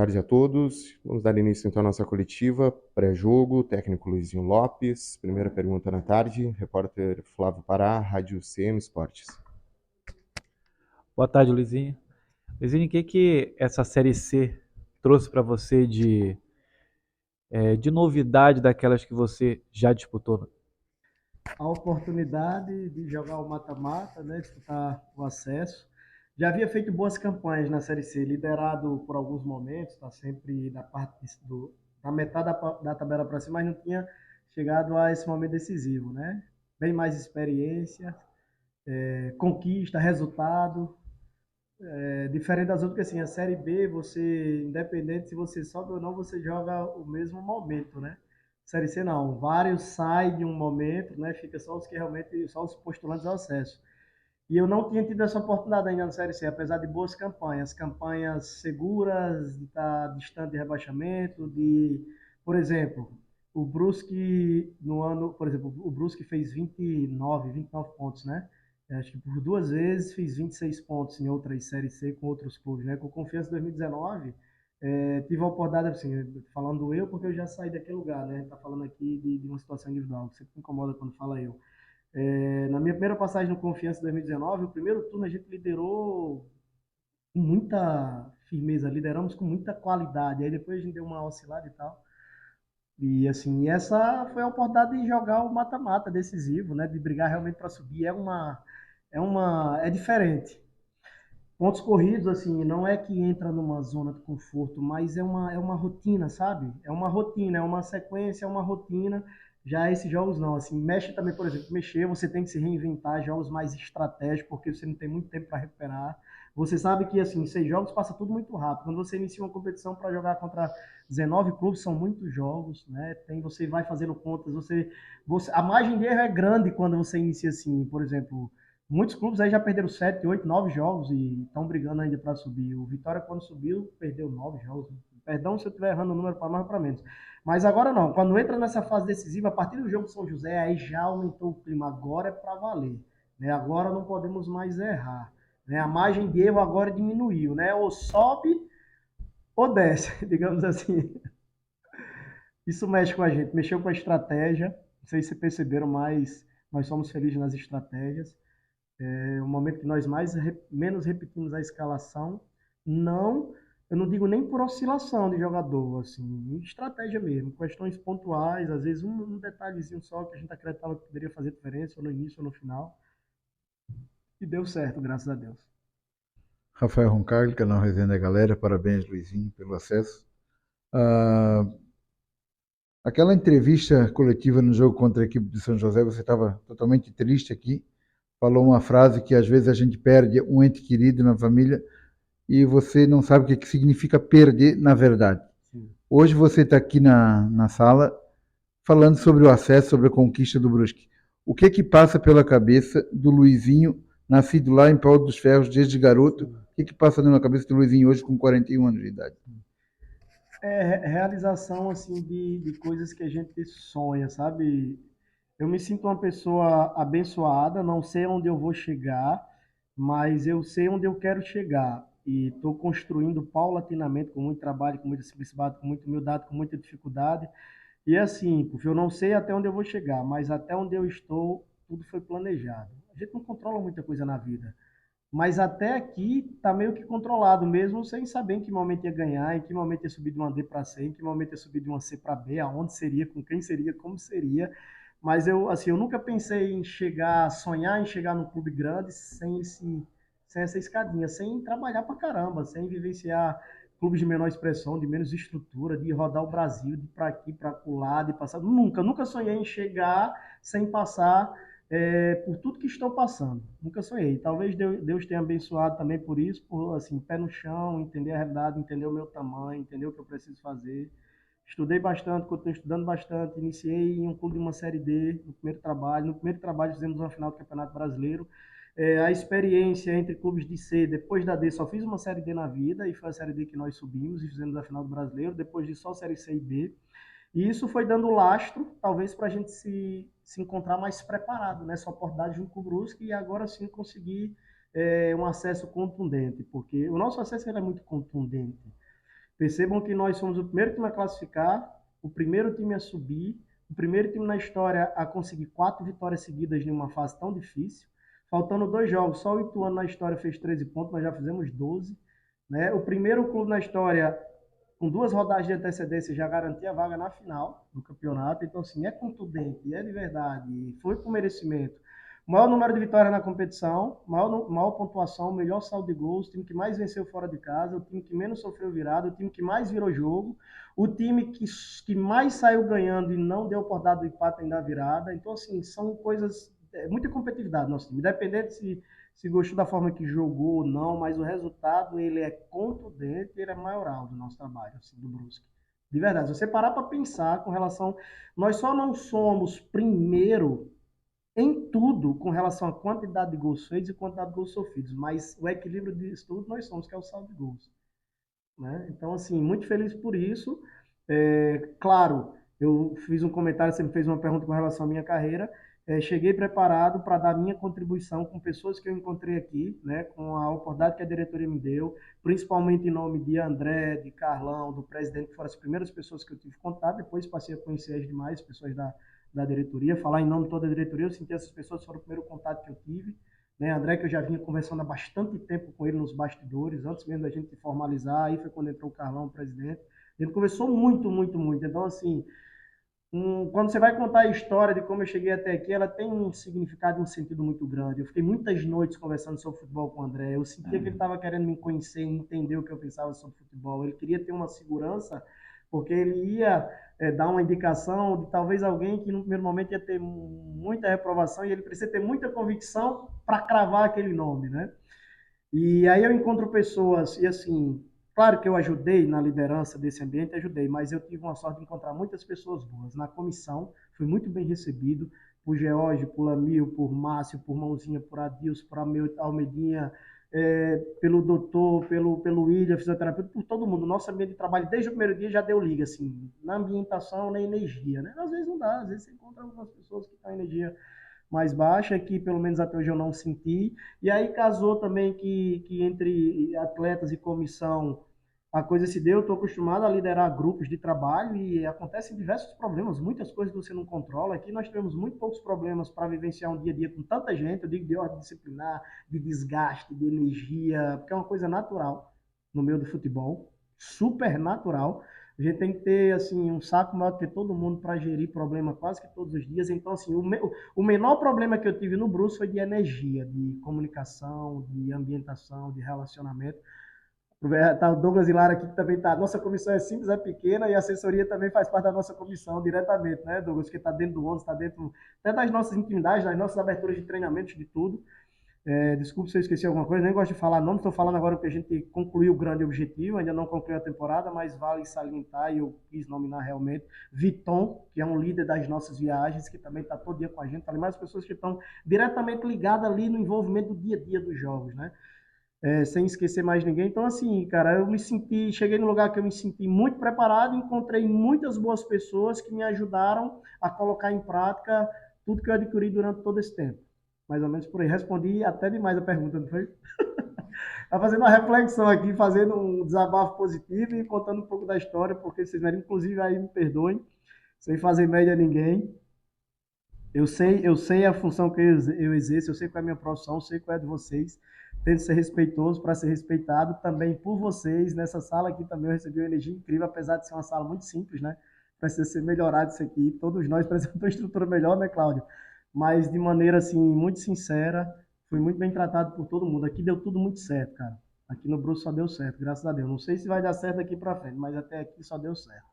Tarde a todos. Vamos dar início então à nossa coletiva, pré-jogo, técnico Luizinho Lopes. Primeira pergunta na tarde, repórter Flávio Pará, Rádio CM Esportes. Boa tarde, Luizinho. Luizinho, o que essa Série C trouxe para você de novidade daquelas que você já disputou? A oportunidade de jogar o mata-mata, né, disputar o acesso. Já havia feito boas campanhas na Série C, liderado por alguns momentos, está sempre na parte da metade da tabela para cima, mas não tinha chegado a esse momento decisivo, né? Bem mais experiência, conquista, resultado, diferente das outras, porque assim, a Série B, você, independente se você sobe ou não, você joga o mesmo momento, né? Série C não, vários saem de um momento, né? Fica só os que realmente, só os postulantes ao acesso. E eu não tinha tido essa oportunidade ainda na Série C, apesar de boas campanhas, campanhas seguras, de estar distante de rebaixamento, por exemplo, o Brusque no ano, por exemplo, o Brusque fez 29 pontos, né? Acho que por duas vezes fiz 26 pontos em outras Série C com outros clubes, né? Com Confiança 2019, tive a oportunidade, assim, falando eu, porque eu já saí daquele lugar, né? Tá falando aqui de uma situação individual, que sempre me incomoda quando fala eu. Na minha primeira passagem no Confiança 2019, o primeiro turno a gente liderou com muita firmeza, lideramos com muita qualidade. Aí depois a gente deu uma oscilada e tal. E assim, essa foi a oportunidade de jogar o mata-mata decisivo, né? De brigar realmente para subir. É diferente. Pontos corridos, assim, não é que entra numa zona de conforto, mas é uma rotina, sabe? É uma rotina, é uma sequência, é uma rotina. Já esses jogos não, assim, mexe também, por exemplo, mexer, você tem que se reinventar, jogos mais estratégicos, porque você não tem muito tempo para recuperar. Você sabe que, assim, 6 jogos passa tudo muito rápido. Quando você inicia uma competição para jogar contra 19 clubes, são muitos jogos, né? Você vai fazendo contas, a margem de erro é grande quando você inicia assim, por exemplo, muitos clubes aí já perderam 7, 8, 9 jogos e estão brigando ainda para subir. O Vitória, quando subiu, perdeu 9 jogos. Perdão se eu estiver errando o número para mais ou para menos. Mas agora não. Quando entra nessa fase decisiva, a partir do jogo São José, aí já aumentou o clima. Agora é para valer. Né? Agora não podemos mais errar. Né? A margem de erro agora diminuiu. Né? Ou sobe ou desce, digamos assim. Isso mexe com a gente. Mexeu com a estratégia. Não sei se perceberam, mas nós somos felizes nas estratégias. É o momento que nós menos repetimos a escalação. Não, eu não digo nem por oscilação de jogador, assim, estratégia mesmo, questões pontuais, às vezes um detalhezinho só que a gente acreditava que poderia fazer diferença, ou no início ou no final, e deu certo, graças a Deus. Rafael Roncarli, canal Resenha da Galera, parabéns, Luizinho, pelo acesso. Aquela entrevista coletiva no jogo contra a equipe de São José, você estava totalmente triste aqui, falou uma frase que às vezes a gente perde um ente querido na família e você não sabe o que significa perder na verdade. Sim. Hoje você está aqui na sala falando sobre o acesso, sobre a conquista do Brusque. O que passa pela cabeça do Luizinho, nascido lá em Paulo dos Ferros desde garoto? O que passa na cabeça do Luizinho hoje com 41 anos de idade? Realização, assim, de coisas que a gente sonha, sabe? Eu me sinto uma pessoa abençoada, não sei onde eu vou chegar, mas eu sei onde eu quero chegar. E estou construindo paulatinamente, com muito trabalho, com muita simplicidade, com muita humildade, com muita dificuldade. E assim, porque eu não sei até onde eu vou chegar, mas até onde eu estou, tudo foi planejado. A gente não controla muita coisa na vida. Mas até aqui tá meio que controlado, mesmo sem saber em que momento ia ganhar, em que momento ia subir de uma D para C, em que momento ia subir de uma C para B, aonde seria, com quem seria, como seria. Mas eu nunca pensei em sonhar em chegar num clube grande sem essa escadinha, sem trabalhar pra caramba, sem vivenciar clubes de menor expressão, de menos estrutura, de rodar o Brasil, de ir para aqui, para lá, de passar. Nunca sonhei em chegar sem passar por tudo que estou passando. Nunca sonhei. Talvez Deus tenha abençoado também por isso, por assim, pé no chão, entender a realidade, entender o meu tamanho, entender o que eu preciso fazer. Estudei bastante, continuo estudando bastante. Iniciei em um clube de uma Série D no primeiro trabalho. No primeiro trabalho fizemos uma final do Campeonato Brasileiro. A experiência entre clubes de C, depois da D, só fiz uma Série D na vida, e foi a Série D que nós subimos e fizemos a final do Brasileiro. Depois de só Série C e B. E isso foi dando lastro, talvez, para a gente se encontrar mais preparado nessa oportunidade junto com o Brusque e agora sim conseguir um acesso contundente, porque o nosso acesso é muito contundente. Percebam que nós somos o primeiro time a classificar, o primeiro time a subir, o primeiro time na história a conseguir 4 vitórias seguidas em uma fase tão difícil. Faltando 2 jogos, só o Ituano na história fez 13 pontos, nós já fizemos 12. Né? O primeiro clube na história, com 2 rodadas de antecedência, já garantia a vaga na final do campeonato. Então, assim, é contundente, é de verdade, foi por merecimento. Maior número de vitórias na competição, maior pontuação, melhor saldo de gols, o time que mais venceu fora de casa, o time que menos sofreu virada, o time que mais virou jogo, o time que mais saiu ganhando e não deu oportunidade do empate ainda da virada. Então, assim, são coisas, muita competitividade no nosso time. Independente se gostou da forma que jogou ou não, mas o resultado, ele é contundente, ele é maioral do nosso trabalho, assim, do Brusque. De verdade, se você parar para pensar com relação... Nós só não somos primeiro em tudo com relação à quantidade de gols feitos e quantidade de gols sofridos, mas o equilíbrio disso tudo nós somos, que é o saldo de gols. Né? Então, assim, muito feliz por isso. Claro, eu fiz um comentário, você me fez uma pergunta com relação à minha carreira, cheguei preparado para dar minha contribuição com pessoas que eu encontrei aqui, né, com a oportunidade que a diretoria me deu, principalmente em nome de André, de Carlão, do presidente, que foram as primeiras pessoas que eu tive contato, depois passei a conhecer as demais pessoas da diretoria, falar em nome de toda a diretoria, eu senti essas pessoas, foram o primeiro contato que eu tive, né, André, que eu já vinha conversando há bastante tempo com ele nos bastidores, antes mesmo da gente formalizar, aí foi quando entrou o Carlão, o presidente, ele conversou muito, muito, muito, então assim, quando você vai contar a história de como eu cheguei até aqui, ela tem um significado e um sentido muito grande. Eu fiquei muitas noites conversando sobre futebol com o André. Eu sentia que ele estava querendo me conhecer, entender o que eu pensava sobre futebol. Ele queria ter uma segurança, porque ele ia dar uma indicação de talvez alguém que no primeiro momento ia ter muita reprovação e ele precisa ter muita convicção para cravar aquele nome, né? E aí eu encontro pessoas, e assim, claro que eu ajudei na liderança desse ambiente, ajudei, mas eu tive uma sorte de encontrar muitas pessoas boas. Na comissão, fui muito bem recebido por George, por Lamil, por Márcio, por Mãozinha, por Adilson, por Almedinha, pelo doutor, pelo William, fisioterapeuta, por todo mundo. Nosso ambiente de trabalho, desde o primeiro dia, já deu liga, assim, na ambientação, na energia, né? Às vezes não dá, às vezes você encontra algumas pessoas que têm energia mais baixa, que pelo menos até hoje eu não senti. E aí casou também que entre atletas e comissão a coisa se deu. Eu estou acostumado a liderar grupos de trabalho e acontecem diversos problemas, muitas coisas que você não controla. Aqui nós tivemos muito poucos problemas para vivenciar um dia a dia com tanta gente, eu digo de ordem disciplinar, de desgaste, de energia, porque é uma coisa natural no meio do futebol, super natural. A gente tem que ter assim, um saco maior do que todo mundo para gerir problema quase que todos os dias. Então, assim, o menor problema que eu tive no Brusque foi de energia, de comunicação, de ambientação, de relacionamento. Tá o Douglas Hilário aqui que também está. Nossa comissão é simples, é pequena e a assessoria também faz parte da nossa comissão diretamente, né, Douglas? Que está dentro do ônibus, está dentro até das nossas intimidades, das nossas aberturas de treinamentos, de tudo. Desculpe se eu esqueci alguma coisa, nem gosto de falar nome, estou falando agora porque a gente concluiu o grande objetivo, ainda não concluiu a temporada, mas vale salientar, e eu quis nominar realmente, Viton, que é um líder das nossas viagens, que também está todo dia com a gente, além mais pessoas que estão diretamente ligadas ali no envolvimento do dia a dia dos jogos, né? Sem esquecer mais ninguém. Então, assim, cara, cheguei num lugar que eu me senti muito preparado, encontrei muitas boas pessoas que me ajudaram a colocar em prática tudo que eu adquiri durante todo esse tempo. Mais ou menos por aí. Respondi até demais a pergunta, não foi? Tá fazendo uma reflexão aqui, fazendo um desabafo positivo e contando um pouco da história, porque vocês, inclusive, aí me perdoem, sem fazer média a ninguém. Eu sei a função que eu exerço, eu sei qual é a minha profissão, eu sei qual é a de vocês. Tento ser respeitoso para ser respeitado também por vocês. Nessa sala aqui também eu recebi uma energia incrível, apesar de ser uma sala muito simples, né? Precisa ser melhorado isso aqui. Todos nós precisamos de uma estrutura melhor, né, Cláudio? Mas de maneira, assim, muito sincera, fui muito bem tratado por todo mundo. Aqui deu tudo muito certo, cara. Aqui no Brusque só deu certo, graças a Deus. Não sei se vai dar certo daqui para frente, mas até aqui só deu certo.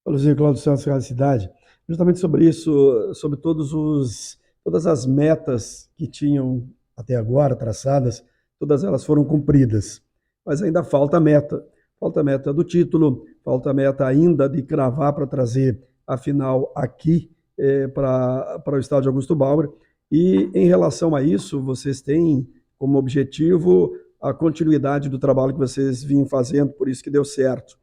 Luizinho, Cláudio Santos, Rádio Cidade, justamente sobre isso, sobre todas as metas que tinham até agora traçadas, todas elas foram cumpridas, mas ainda falta a meta do título, falta a meta ainda de cravar para trazer a final aqui para o estádio Augusto Bauer, e em relação a isso, vocês têm como objetivo a continuidade do trabalho que vocês vinham fazendo, por isso que deu certo.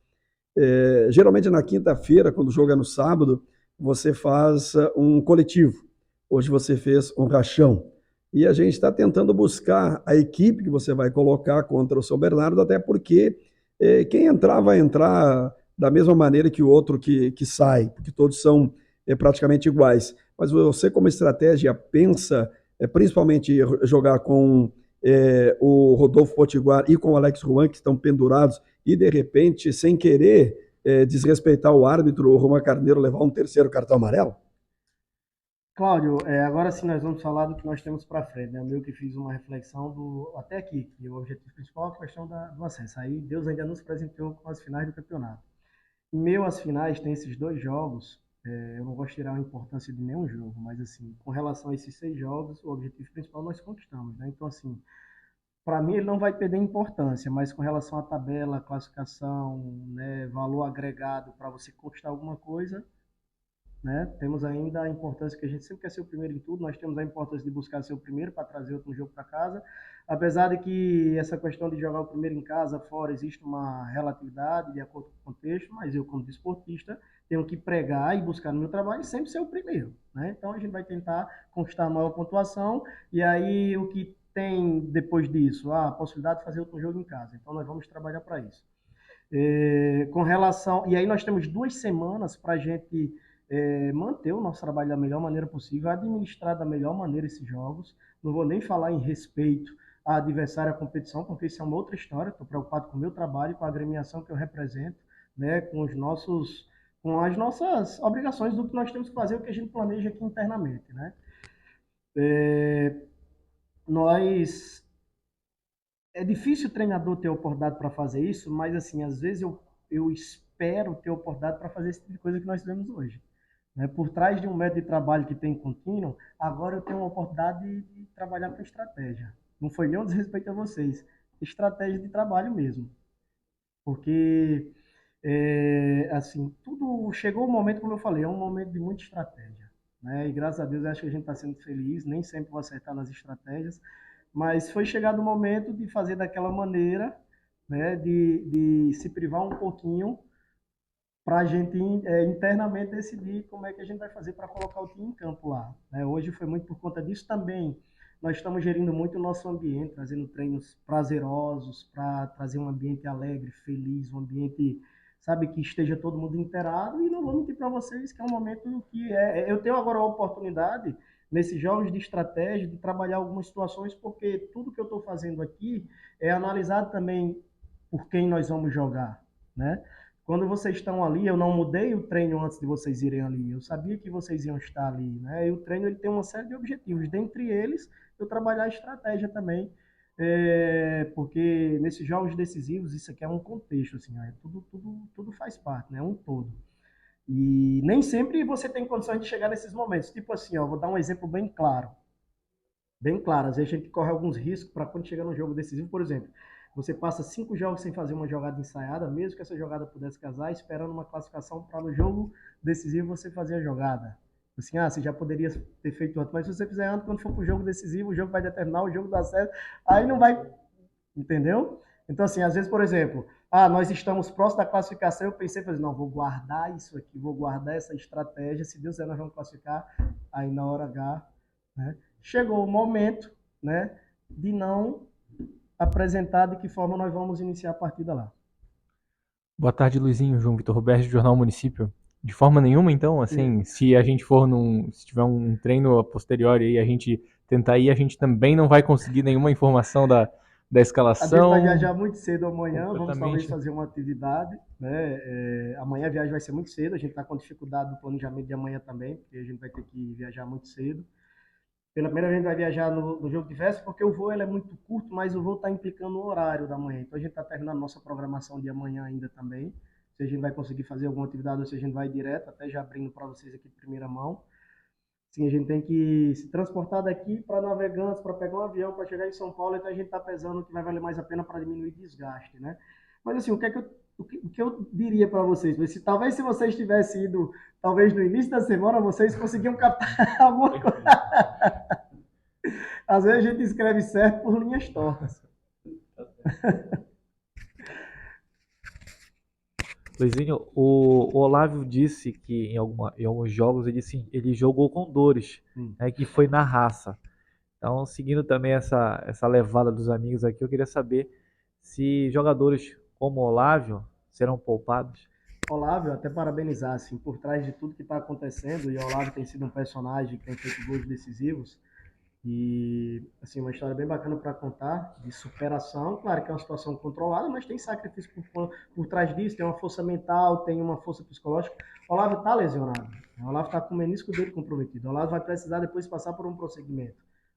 Geralmente na quinta-feira, quando o jogo é no sábado, você faz um coletivo. Hoje você fez um rachão. E a gente está tentando buscar a equipe que você vai colocar contra o São Bernardo, até porque quem entrar vai entrar da mesma maneira que o outro que sai, porque todos são praticamente iguais. Mas você, como estratégia, pensa principalmente jogar com o Rodolfo Potiguar e com o Alex Ruan, que estão pendurados, e de repente, sem querer desrespeitar o árbitro, o Roman Carneiro levar um terceiro cartão amarelo? Cláudio, agora sim nós vamos falar do que nós temos para frente, né? Eu meio que fiz uma reflexão até aqui, que o objetivo principal é a questão do acesso. Aí Deus ainda nos presenteou com as finais do campeonato. Em meio às finais tem esses 2 jogos, eu não gosto de tirar a importância de nenhum jogo, mas assim, com relação a esses 6 jogos, o objetivo principal nós conquistamos, né? Então assim, para mim ele não vai perder importância, mas com relação à tabela, classificação, né, valor agregado para você conquistar alguma coisa, né? Temos ainda a importância que a gente sempre quer ser o primeiro em tudo, nós temos a importância de buscar ser o primeiro para trazer outro jogo para casa, apesar de que essa questão de jogar o primeiro em casa, fora, existe uma relatividade de acordo com o contexto, mas eu, como desportista, tenho que pregar e buscar no meu trabalho sempre ser o primeiro, né? Então a gente vai tentar conquistar a maior pontuação, e aí o que tem depois disso? A possibilidade de fazer outro jogo em casa, então nós vamos trabalhar para isso. Com relação. E aí nós temos 2 semanas para a gente manter o nosso trabalho da melhor maneira possível, administrar da melhor maneira esses jogos. Não vou nem falar em respeito a adversário, à competição, porque isso é uma outra história. Estou preocupado com o meu trabalho, com a agremiação que eu represento, né, com as nossas obrigações do que nós temos que fazer, o que a gente planeja aqui internamente, né? Nós É difícil o treinador ter oportunidade para fazer isso, mas assim, às vezes eu espero ter oportunidade para fazer esse tipo de coisa que nós fizemos hoje, né? Por trás de um método de trabalho que tem contínuo, agora eu tenho uma oportunidade de trabalhar com estratégia. Não foi nem um desrespeito a vocês, estratégia de trabalho mesmo. Porque, assim, tudo chegou um momento, como eu falei, é um momento de muita estratégia, né? E graças a Deus acho que a gente está sendo feliz, nem sempre vou acertar nas estratégias, mas foi chegado o momento de fazer daquela maneira, né? De se privar um pouquinho para a gente internamente decidir como é que a gente vai fazer para colocar o time em campo lá, né? Hoje foi muito por conta disso também. Nós estamos gerindo muito o nosso ambiente, trazendo treinos prazerosos, para trazer um ambiente alegre, feliz, um ambiente, sabe, que esteja todo mundo inteirado. E não vou mentir para vocês que é um momento que eu tenho agora a oportunidade, nesses jogos de estratégia, de trabalhar algumas situações, porque tudo que eu estou fazendo aqui é analisado também por quem nós vamos jogar, né? Quando vocês estão ali, eu não mudei o treino antes de vocês irem ali. Eu sabia que vocês iam estar ali, né? E o treino ele tem uma série de objetivos. Dentre eles, eu trabalhar a estratégia também, porque nesses jogos decisivos isso aqui é um contexto, assim, ó, tudo faz parte, né? Um todo. E nem sempre você tem condições de chegar nesses momentos. Tipo assim, ó, vou dar um exemplo bem claro. Bem claro, às vezes a gente corre alguns riscos para quando chegar no jogo decisivo, por exemplo. Você passa 5 jogos sem fazer uma jogada ensaiada, mesmo que essa jogada pudesse casar, esperando uma classificação para no jogo decisivo você fazer a jogada. Assim, você já poderia ter feito antes, mas se você fizer antes, quando for para o jogo decisivo, o jogo vai determinar, o jogo dá certo, aí não vai, entendeu? Então, assim, às vezes, por exemplo, nós estamos próximos da classificação, eu pensei, não, vou guardar isso aqui, vou guardar essa estratégia, se Deus quiser nós vamos classificar, aí na hora H, né? Chegou o momento, né, de não apresentar de que forma nós vamos iniciar a partida lá. Boa tarde, Luizinho. João Vitor Roberto, do Jornal Município. De forma nenhuma, então, assim, se a gente for se tiver um treino a posteriori e a gente tentar ir, a gente também não vai conseguir nenhuma informação da escalação. A gente vai viajar muito cedo amanhã, vamos talvez fazer uma atividade, né? Amanhã a viagem vai ser muito cedo, a gente está com dificuldade no planejamento de amanhã também, porque a gente vai ter que viajar muito cedo. Pela primeira vez a gente vai viajar no jogo de véspera, porque o voo ele é muito curto, mas o voo está implicando o horário da manhã. Então a gente está terminando nossa programação de amanhã ainda também. Se a gente vai conseguir fazer alguma atividade ou se a gente vai direto, até já abrindo para vocês aqui de primeira mão. Sim, a gente tem que se transportar daqui para Navegantes, para pegar um avião, para chegar em São Paulo, então a gente está pesando o que vai valer mais a pena para diminuir desgaste, né? Mas assim, o que eu diria para vocês? Talvez se vocês tivessem ido, talvez no início da semana, vocês conseguiam captar alguma coisa. Às vezes a gente escreve certo por linhas tortas. Luizinho, o Olávio disse que em alguns jogos ele jogou com dores, né, que foi na raça. Então, seguindo também essa levada dos amigos aqui, eu queria saber se jogadores como Olávio serão poupados? Olávio, até parabenizar, assim, por trás de tudo que está acontecendo, e Olávio tem sido um personagem que tem feito gols decisivos, e, assim, uma história bem bacana para contar, de superação. Claro que é uma situação controlada, mas tem sacrifício por trás disso, tem uma força mental, tem uma força psicológica. O Olavo está lesionado, o Olavo está com o menisco dele comprometido. O Olavo vai precisar depois passar por um procedimento.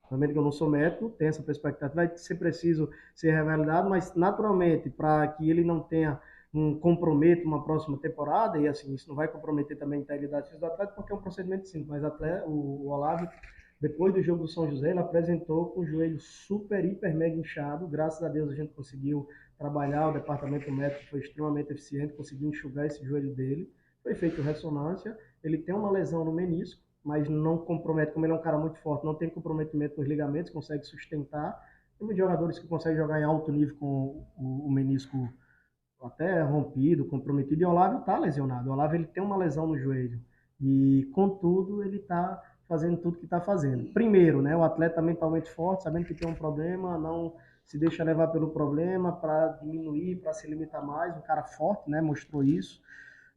Realmente que eu não sou médico, tem essa perspectiva, vai ser preciso ser revalidado, mas naturalmente, para que ele não tenha um comprometo uma próxima temporada, e assim, isso não vai comprometer também a integridade do atleta, porque é um procedimento simples, mas o Olavo, depois do jogo do São José, ele apresentou com o joelho super, hiper, mega inchado. Graças a Deus a gente conseguiu trabalhar, o departamento médico foi extremamente eficiente, conseguiu enxugar esse joelho dele. Foi feita ressonância, ele tem uma lesão no menisco, mas não compromete, como ele é um cara muito forte, não tem comprometimento nos ligamentos, consegue sustentar. Tem muitos jogadores que conseguem jogar em alto nível com o menisco até rompido, comprometido, e o Olavo está lesionado. O Olavo ele tem uma lesão no joelho e, contudo, ele está fazendo tudo que está fazendo. Primeiro, né, o atleta mentalmente forte, sabendo que tem um problema, não se deixa levar pelo problema para diminuir, para se limitar mais. Um cara forte, né, mostrou isso.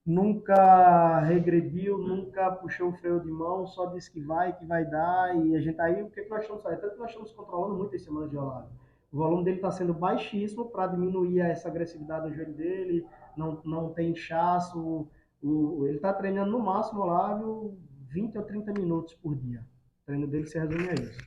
Nunca regrediu, nunca puxou o freio de mão, só disse que vai dar. E a gente aí, o que, que nós estamos fazendo? Tanto que nós estamos controlando muito esse semana de Olavo. O volume dele está sendo baixíssimo para diminuir essa agressividade no joelho dele, não tem inchaço. Ele está treinando no máximo, Olavo, 20 ou 30 minutos por dia. O treino dele se resume a isso.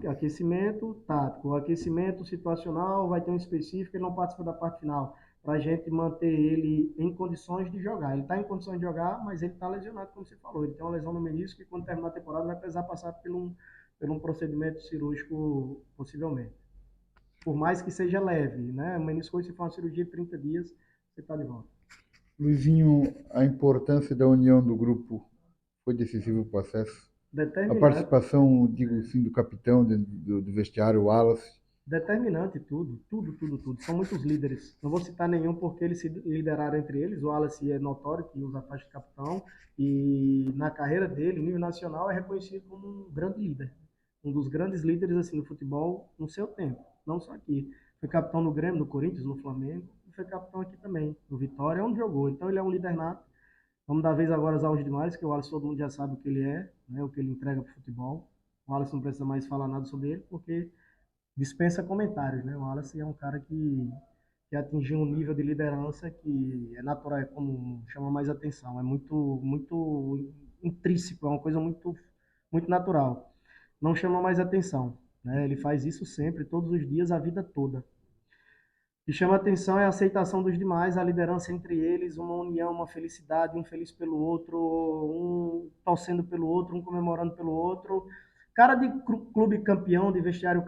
Aquecimento tático, o aquecimento situacional vai ter um específico, ele não participa da parte final, para a gente manter ele em condições de jogar. Ele está em condições de jogar, mas ele está lesionado, como você falou. Ele tem uma lesão no menisco e quando terminar a temporada vai precisar passar por um procedimento cirúrgico, possivelmente. Por mais que seja leve, né? O menisco, se for uma cirurgia de 30 dias, você está de volta. Luizinho, a importância da união do grupo foi decisiva para o acesso? A Determinante, participação, digo assim, do capitão do vestiário, Wallace, determinante tudo. São muitos líderes. Não vou citar nenhum porque eles se lideraram entre eles. O Wallace é notório que usa a faixa de capitão e na carreira dele, nível nacional, é reconhecido como um grande líder. Um dos grandes líderes assim no futebol no seu tempo, não só aqui. Foi capitão no Grêmio, no Corinthians, no Flamengo, e foi capitão aqui também, no Vitória, onde jogou. Então ele é um líder nato. Vamos dar vez agora aos Alves demais, que o Wallace todo mundo já sabe o que ele é, né, o que ele entrega para o futebol. O Wallace não precisa mais falar nada sobre ele, porque dispensa comentários, né? O Wallace é um cara que atingiu um nível de liderança que é natural, é como chama mais atenção, é muito intrínseco, é uma coisa muito natural. Não chama mais atenção, né? Ele faz isso sempre, todos os dias, a vida toda. O que chama atenção é a aceitação dos demais, a liderança entre eles, uma união, uma felicidade, um feliz pelo outro, um torcendo pelo outro, um comemorando pelo outro. Cara de clube campeão, de vestiário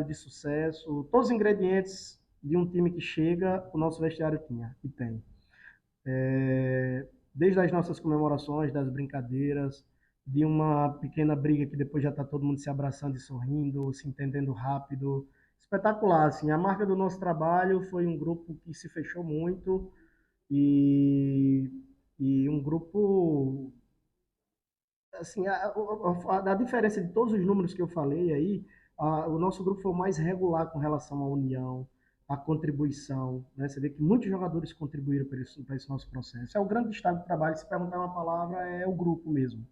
de sucesso, todos os ingredientes de um time que chega, o nosso vestiário tinha e tem. Desde as nossas comemorações, das brincadeiras, de uma pequena briga que depois já está todo mundo se abraçando e sorrindo, se entendendo rápido. Espetacular, assim. A marca do nosso trabalho foi um grupo que se fechou muito e, e um grupo assim, a diferença de todos os números que eu falei aí, o nosso grupo foi o mais regular com relação à união, à contribuição, né? Você vê que muitos jogadores contribuíram para esse nosso processo. É o grande destaque do trabalho, se perguntar uma palavra, é o grupo mesmo,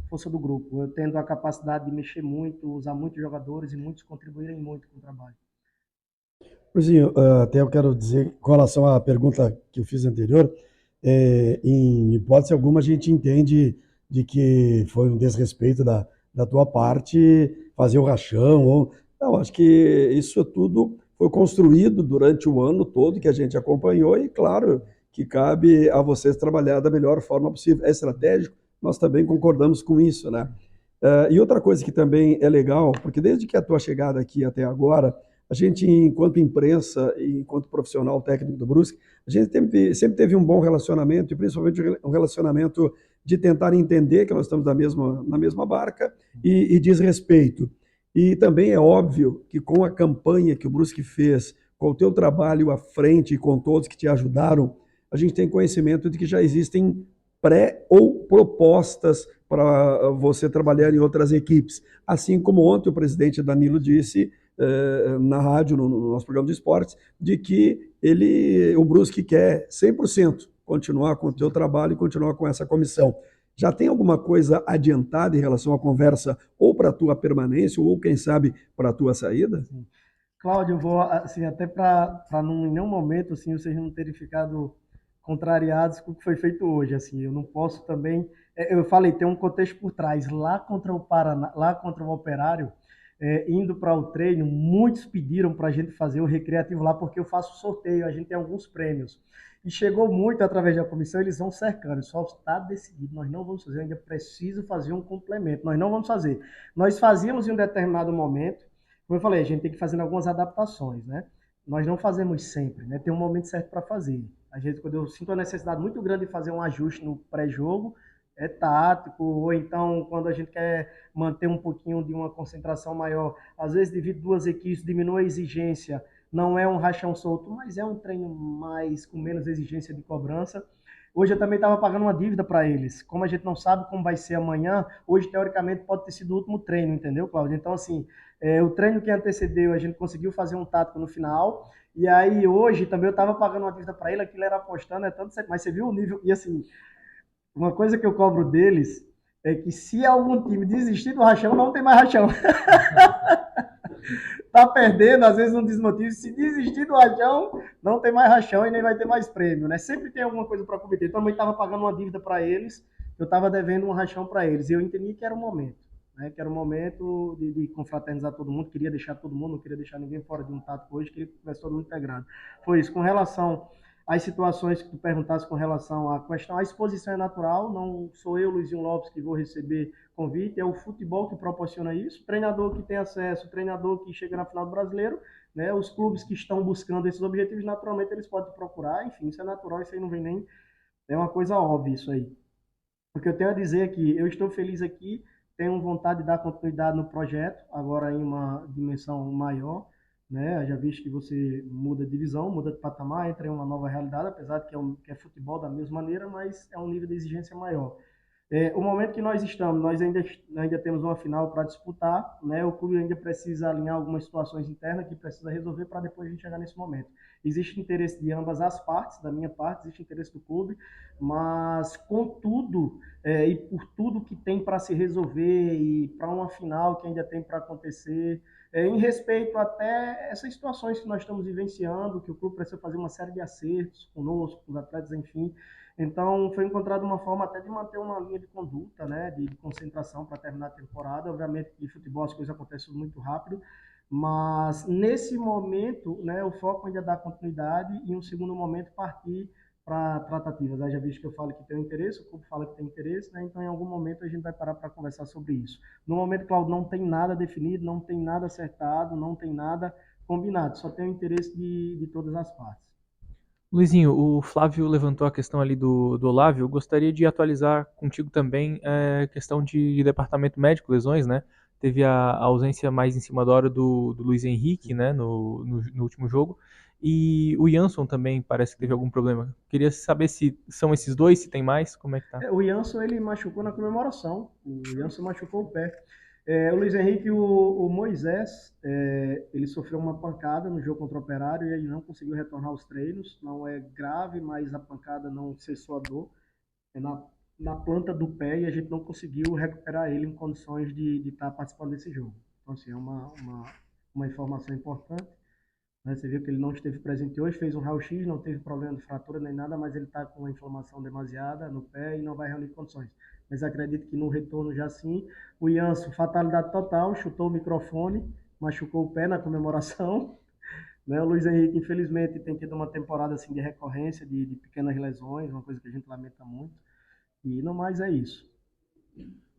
força do grupo. Eu tendo a capacidade de mexer muito, usar muitos jogadores e muitos contribuírem muito com o trabalho. Luizinho, até eu quero dizer, com relação à pergunta que eu fiz anterior, em hipótese alguma a gente entende de que foi um desrespeito da tua parte fazer o rachão. Não, acho que isso tudo foi construído durante o ano todo que a gente acompanhou e, claro, que cabe a vocês trabalhar da melhor forma possível. É estratégico, nós também concordamos com isso, né? E outra coisa que também é legal, porque desde que a tua chegada aqui até agora, a gente, enquanto imprensa e enquanto profissional técnico do Brusque, a gente sempre teve um bom relacionamento, e principalmente um relacionamento de tentar entender que nós estamos na mesma barca e diz respeito. E também é óbvio que com a campanha que o Brusque fez, com o teu trabalho à frente e com todos que te ajudaram, a gente tem conhecimento de que já existem ou propostas para você trabalhar em outras equipes. Assim como ontem o presidente Danilo disse, na rádio, no nosso programa de esportes, de que o Brusque quer 100% continuar com o teu trabalho e continuar com essa comissão. Já tem alguma coisa adiantada em relação à conversa ou para a tua permanência ou, quem sabe, para a tua saída? Sim. Cláudio, eu vou, assim, até para em nenhum momento, assim, vocês não terem ficado contrariados com o que foi feito hoje, assim, eu não posso também, eu falei, tem um contexto por trás, lá contra o Paraná, lá contra o Operário, indo para o treino, muitos pediram para a gente fazer o recreativo lá, porque eu faço sorteio, a gente tem alguns prêmios, e chegou muito através da comissão, eles vão cercando, só está decidido, nós não vamos fazer, eu ainda preciso fazer um complemento, nós não vamos fazer. Nós fazíamos em um determinado momento, como eu falei, a gente tem que fazer algumas adaptações, né? Nós não fazemos sempre, né? Tem um momento certo para fazer. A gente, quando eu sinto a necessidade muito grande de fazer um ajuste no pré-jogo, é tático, ou então quando a gente quer manter um pouquinho de uma concentração maior, às vezes divide duas equipes, diminui a exigência, não é um rachão solto, mas é um treino mais com menos exigência de cobrança. Hoje eu também estava pagando uma dívida para eles. Como a gente não sabe como vai ser amanhã, hoje teoricamente pode ter sido o último treino, entendeu, Cláudio? Então, assim, o treino que antecedeu, a gente conseguiu fazer um tático no final. E aí hoje também eu estava pagando uma dívida para ele, aquilo era apostando, mas você viu o nível. E assim, uma coisa que eu cobro deles é que se algum time desistir do rachão, não tem mais rachão. Tá perdendo, às vezes não desmotiva. Se desistir do rachão, não tem mais rachão e nem vai ter mais prêmio, né? Sempre tem alguma coisa para competir. Eu também estava pagando uma dívida para eles, eu estava devendo um rachão para eles. E eu entendi que era o momento, né? Que era o momento de confraternizar todo mundo. Queria deixar todo mundo, não queria deixar ninguém fora de um tático hoje, queria que tivesse todo mundo integrado. Foi isso. Com relação às situações que tu perguntasse com relação à questão, a exposição é natural, não sou eu, Luizinho Lopes, que vou receber convite, é o futebol que proporciona isso, treinador que tem acesso, treinador que chega na final do Brasileiro, né, os clubes que estão buscando esses objetivos, naturalmente eles podem procurar, enfim, isso é natural, isso aí não vem nem, é uma coisa óbvia isso aí. O que eu tenho a dizer é que eu estou feliz aqui, tenho vontade de dar continuidade no projeto, agora em uma dimensão maior, né? Já visto que você muda de divisão, muda de patamar, entra em uma nova realidade, apesar de que é futebol da mesma maneira, mas é um nível de exigência maior. O momento que nós estamos, nós ainda temos uma final para disputar, né? O clube ainda precisa alinhar algumas situações internas que precisa resolver para depois a gente chegar nesse momento. Existe interesse de ambas as partes, da minha parte, existe interesse do clube, mas contudo, e por tudo que tem para se resolver e para uma final que ainda tem para acontecer, em respeito até essas situações que nós estamos vivenciando, que o clube precisa fazer uma série de acertos conosco, com os atletas, enfim. Então, foi encontrada uma forma até de manter uma linha de conduta, né, de concentração para terminar a temporada. Obviamente, de futebol as coisas acontecem muito rápido, mas nesse momento, né, o foco ainda é dar continuidade e, em um segundo momento, partir para tratativas. Aí já visto que eu falo que tem interesse, o clube fala que tem interesse, né, então em algum momento a gente vai parar para conversar sobre isso. No momento, Claudio, não tem nada definido, não tem nada acertado, não tem nada combinado, só tem o interesse de todas as partes. Luizinho, o Flávio levantou a questão ali do Olávio. Eu gostaria de atualizar contigo também a questão de departamento médico, lesões, né? Teve a ausência mais em cima da hora do Luiz Henrique, né, no último jogo. E o Jansson também parece que teve algum problema. Queria saber se são esses dois, se tem mais, como é que tá? O Jansson, ele machucou na comemoração. O Jansson machucou o pé. O Luiz Henrique e o Moisés, ele sofreu uma pancada no jogo contra o Operário e ele não conseguiu retornar aos treinos. Não é grave, mas a pancada não cessou a dor. É na planta do pé e a gente não conseguiu recuperar ele em condições de estar participando desse jogo. Então, assim, é uma informação importante. Né? Você viu que ele não esteve presente hoje, fez um raio-x, não teve problema de fratura nem nada, mas ele está com uma inflamação demasiada no pé e não vai reunir condições. Mas acredito que no retorno já sim. O Janso, fatalidade total, chutou o microfone, machucou o pé na comemoração. Né? O Luiz Henrique, infelizmente, tem tido uma temporada assim, de recorrência, de pequenas lesões, uma coisa que a gente lamenta muito. E no mais é isso.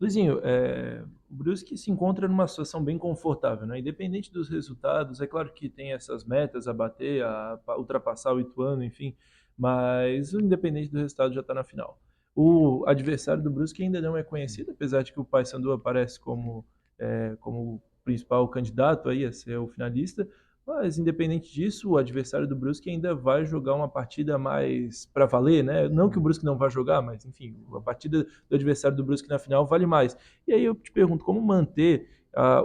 Luizinho, o Brusque se encontra numa situação bem confortável, né? Independente dos resultados, é claro que tem essas metas a bater, a ultrapassar o Ituano, enfim, mas independente do resultado já está na final. O adversário do Brusque ainda não é conhecido, apesar de que o Paysandu aparece como o principal candidato aí a ser o finalista, mas independente disso, o adversário do Brusque ainda vai jogar uma partida mais para valer, né? Não que o Brusque não vá jogar, mas enfim, a partida do adversário do Brusque na final vale mais. E aí eu te pergunto, como manter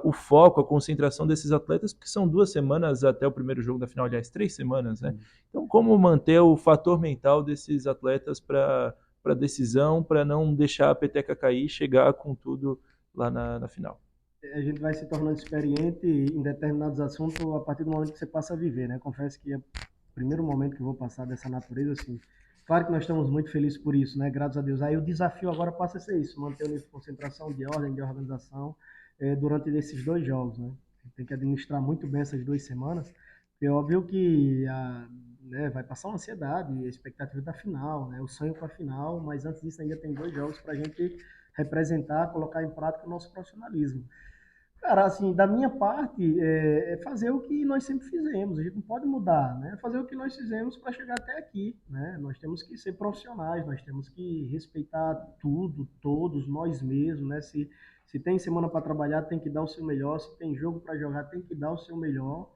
o foco, a concentração desses atletas, porque são 2 semanas até o primeiro jogo da final, aliás, 3 semanas, né? Então, como manter o fator mental desses atletas para a decisão, para não deixar a peteca cair e chegar com tudo lá na final? A gente vai se tornando experiente em determinados assuntos a partir do momento que você passa a viver, né? Confesso que é o primeiro momento que eu vou passar dessa natureza, assim. Claro que nós estamos muito felizes por isso, né? Graças a Deus. Aí o desafio agora passa a ser isso, manter o nível de concentração, de ordem, de organização durante esses 2 jogos, né? A gente tem que administrar muito bem essas 2 semanas, porque é óbvio que né, vai passar uma ansiedade, a expectativa da final, né? O sonho com a final, mas antes disso ainda tem 2 jogos para a gente representar, colocar em prática o nosso profissionalismo. Cara, assim, da minha parte, é fazer o que nós sempre fizemos. A gente não pode mudar, né? É fazer o que nós fizemos para chegar até aqui, né? Nós temos que ser profissionais, nós temos que respeitar tudo, todos, nós mesmos, né? Se tem semana para trabalhar, tem que dar o seu melhor. Se tem jogo para jogar, tem que dar o seu melhor.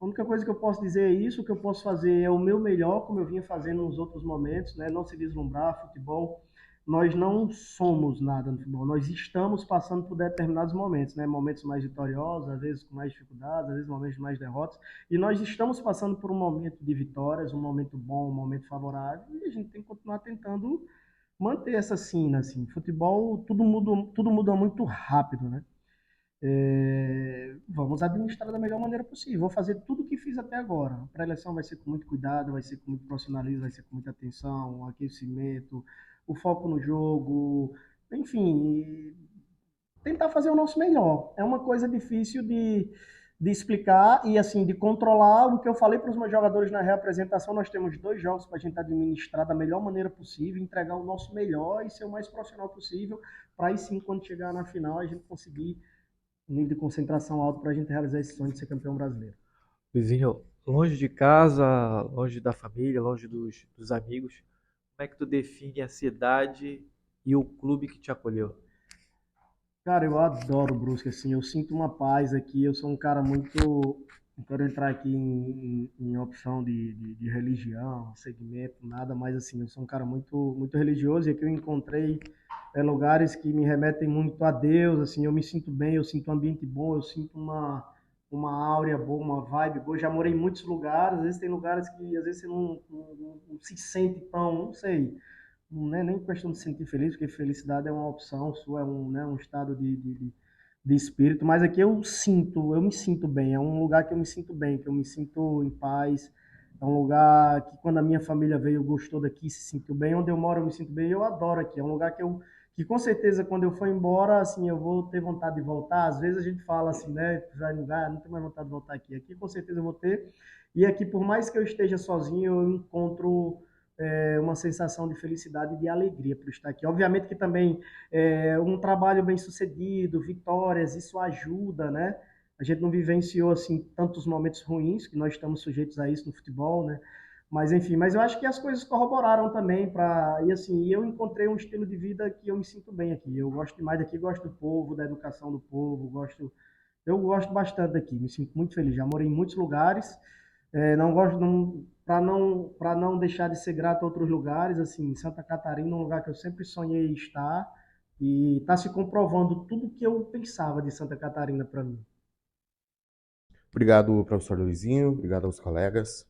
A única coisa que eu posso dizer é isso, o que eu posso fazer é o meu melhor, como eu vinha fazendo nos outros momentos, né? Não se deslumbrar, futebol. Nós não somos nada no futebol, nós estamos passando por determinados momentos, né? Momentos mais vitoriosos, às vezes com mais dificuldades, às vezes momentos de mais derrotas, e nós estamos passando por um momento de vitórias, um momento bom, um momento favorável, e a gente tem que continuar tentando manter essa sina, assim. Futebol, tudo muda muito rápido, né? Vamos administrar da melhor maneira possível. Vou fazer tudo o que fiz até agora. A pré-eleição vai ser com muito cuidado, vai ser com muito profissionalismo, vai ser com muita atenção, um aquecimento, o foco no jogo, enfim, tentar fazer o nosso melhor. É uma coisa difícil de explicar e assim de controlar. O que eu falei para os meus jogadores na reapresentação, nós temos 2 jogos para a gente administrar da melhor maneira possível, entregar o nosso melhor e ser o mais profissional possível, para aí sim, quando chegar na final, a gente conseguir um nível de concentração alto para a gente realizar esse sonho de ser campeão brasileiro. Luizinho, longe de casa, longe da família, longe dos amigos, como é que tu define a cidade e o clube que te acolheu? Cara, eu adoro o Brusque, assim, eu sinto uma paz aqui, eu sou um cara muito... Não quero entrar aqui em opção de religião, segmento, nada, mas assim, eu sou um cara muito religioso e aqui eu encontrei lugares que me remetem muito a Deus, assim, eu me sinto bem, eu sinto um ambiente bom, eu sinto uma áurea boa, uma vibe boa. Já morei em muitos lugares, às vezes tem lugares que às vezes você não se sente tão, não sei, não é nem questão de se sentir feliz, porque felicidade é uma opção sua, é né, um estado de espírito, mas aqui eu me sinto bem, é um lugar que eu me sinto bem, que eu me sinto em paz, é um lugar que quando a minha família veio, gostou daqui, se sentiu bem, onde eu moro eu me sinto bem, eu adoro aqui, é um lugar que com certeza quando eu for embora, assim, eu vou ter vontade de voltar, às vezes a gente fala assim, né, vai no lugar, não tenho mais vontade de voltar aqui com certeza eu vou ter, e aqui por mais que eu esteja sozinho, eu encontro uma sensação de felicidade e de alegria por estar aqui. Obviamente que também um trabalho bem sucedido, vitórias, isso ajuda, né? A gente não vivenciou assim tantos momentos ruins, que nós estamos sujeitos a isso no futebol, né? Mas enfim, mas eu acho que as coisas corroboraram também para e assim, eu encontrei um estilo de vida que eu me sinto bem aqui. Eu gosto demais daqui, gosto do povo, da educação do povo, eu gosto bastante daqui, me sinto muito feliz. Já morei em muitos lugares, não gosto para não deixar de ser grato a outros lugares, assim, Santa Catarina, um lugar que eu sempre sonhei estar e está se comprovando tudo que eu pensava de Santa Catarina para mim. Obrigado, professor Luizinho. Obrigado aos colegas.